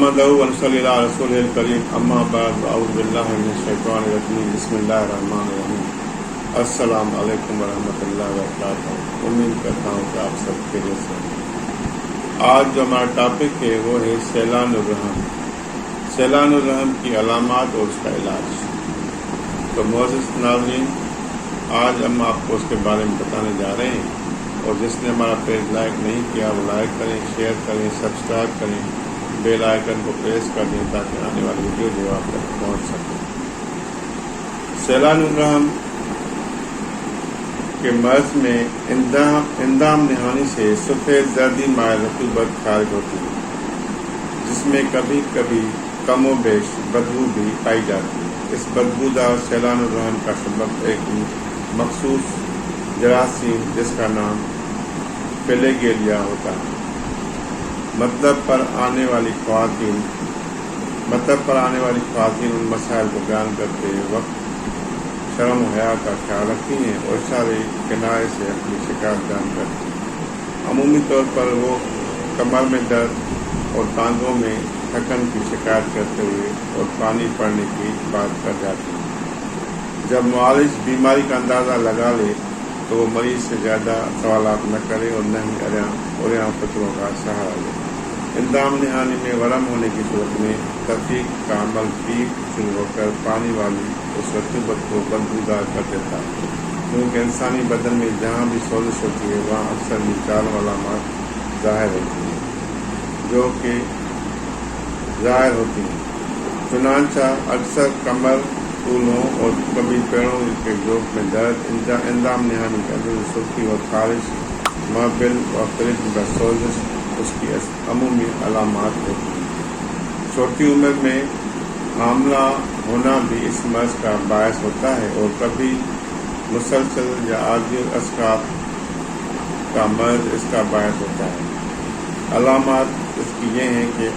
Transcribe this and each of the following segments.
नहमदहु व नसल्ली अला रसूलिल करीम अम्मा बाद अऊज़ु बिल्लाहि मिनश शैतानिर रजीम बिस्मिल्लाहिर रहमानिर रहीम। अस्सलाम वालेकुम व रहमतुल्लाहि व बरकातहू। उम्मीद करता हूँ कि आप सब खैरियत से हैं। आज जो हमारा टॉपिक है वो है सैलानुर रहम। सैलानुर रहम की अलामात और उसका इलाज। तो मोअज़्ज़िज़ नाज़रीन, आज हम आपको उसके बारे में बताने जा रहे हैं। और जिसने हमारा पेज लाइक नहीं किया वो लाइक करें, शेयर करें, सब्सक्राइब करें, बेल आइकन को प्रेस कर दें ताकि आने वाली वीडियो जो आप तक पहुँच सके। सैलानुर रहम के मर्ज में इंदाम नहानी से सफ़ेद जर्दी माय रतूबत खारिज होती है, जिसमें कभी कभी कम व बेश बदबू भी पाई जाती है। इस बदबूदार सैलानुर रहम का सबब एक मखसूस जरासीम जिसका नाम फ्लैगेलिया होता है। मतलब पर आने वाली ख्वातीन उन मसाइल को बयान करते वक्त शर्म हया का ख्याल रखती हैं और सारे किनारे से अपनी शिकायत बयान करती हैं। अमूमी तौर पर वो कमर में दर्द और टांगों में थकन की शिकायत करते हुए और पानी पड़ने की बात कर जाती हैं। जब मुआलिज बीमारी का अंदाज़ा लगा ले तो वो मरीज से ज़्यादा सवालात न करे और न ही अरियां फतरों का सहारा ले। इंदाम नहानी में वरम होने की सूरत में तफीक का अमल पीप शुरू होकर पानी वाली उस रतूबत को बदबूदार कर देता है, क्योंकि इंसानी बदन में जहाँ भी सोजिश होती है वहाँ अक्सर निकाल अलामात ज़ाहिर होती हैं। चुनांचा अक्सर कमर, फूलों और कभी पेड़ों के जोक में दर्द, इंदाम नहानी के अंदर सुर्खी और खारिश, माबिल और फ्रिज का सोजिश उसकी अमूमी अलामात होती हैं। छोटी उम्र में हामला होना भी इस मर्ज का बायस होता है और कभी मुसलसल या आजिल अस्काब का मर्ज इसका बायस होता है। अलामात इसकी ये हैं कि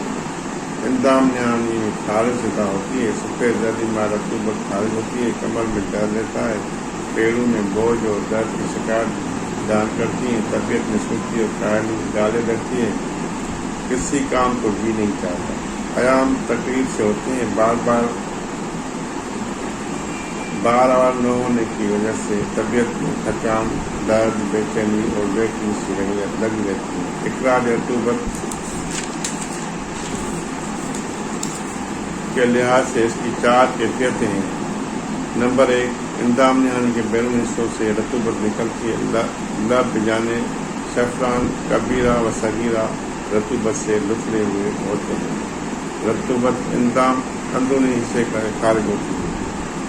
इंदाम नहानी में खारिश ज़्यादा होती है, सफ़ेद जर्दी माय रतूबत खारिज होती है, कमर में दर्द रहता है, पेड़ों में बोझ और दर्द की शिकायत बयान करती हैं, तबीयत में सुस्ती और कायली डाले रखती है, किसी काम को जी नहीं चाहता, आयाम तकलीफ से होते हैं, बार बार न होने की वजह से तबीयत में थकान, दर्द, बेचैनी और बेचैनी सी लगी रहती है। इकरार रतूबत के लिहाज से इसकी 4 कैफियतें हैं। नंबर 1, इंदाम नहानी के बैरून हिस्सों से रतूबत निकलती है। लब जाने सफ़रान कबीरा व सगीरा रतूबत से लुथरे हुए होते हैं। रतूबत इंदाम अंदरूनी हिस्से का खारिज होती है।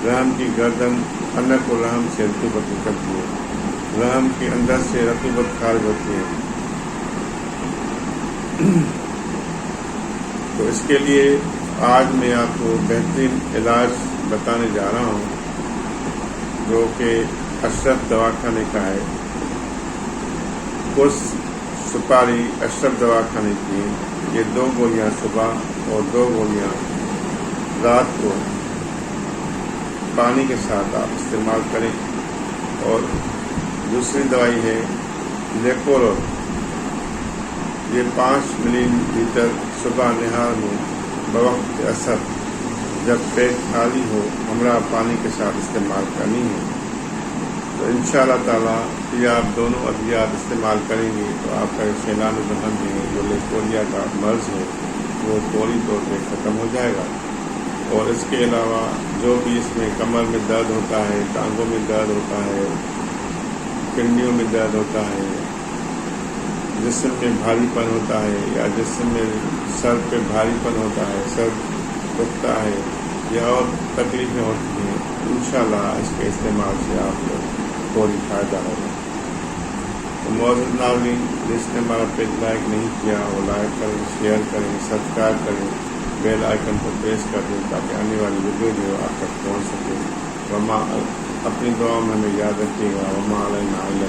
रहम की गर्दन अनक और रहम से रतूबत निकलती है। रहम के अंदर से रतूबत खारिज होती है। तो इसके लिए आज मैं आपको बेहतरीन इलाज बताने जा रहा हूँ, जो कि अशरफ दवाखाने का है। कुछ सुपारी अशरफ दवाखाने की, ये 2 गोलियाँ सुबह और 2 गोलियाँ रात को पानी के साथ आप इस्तेमाल करें। और दूसरी दवाई है लेकोरोल, ये 5 मिलीलीटर सुबह निहार में बवक्त असर जब पेट खाली हो हमरा पानी के साथ इस्तेमाल करनी है। तो इंशाअल्लाह ताला ये आप दोनों अद्वियात इस्तेमाल करेंगे तो आपका सैलानुर रहम है, जो लेकोरिया का मर्ज है, वो फौरी तौर पर ख़त्म हो जाएगा। और इसके अलावा जो भी इसमें कमर में दर्द होता है, टांगों में दर्द होता है, पिंडियों में दर्द होता है, जिस्म में भारीपन होता है या जिस्म में सर पे भारीपन होता है, सर दुखता है या और तकलीफ़ें होती हैं, इंशाअल्लाह इसके इस्तेमाल से आपको फौरी फ़ायदा होगा। तो मोअज़्ज़िज़ नाज़रीन, जिसने हमारा पेज लाइक नहीं किया वो लाइक करें, शेयर करें, सब्सक्राइब करें, बेल आइकन को प्रेस कर दें ताकि आने वाली वीडियो जो आप तक पहुँच सके। वमा अपनी दुआ में हमें याद रखिएगा। वमा अलैना इल्ला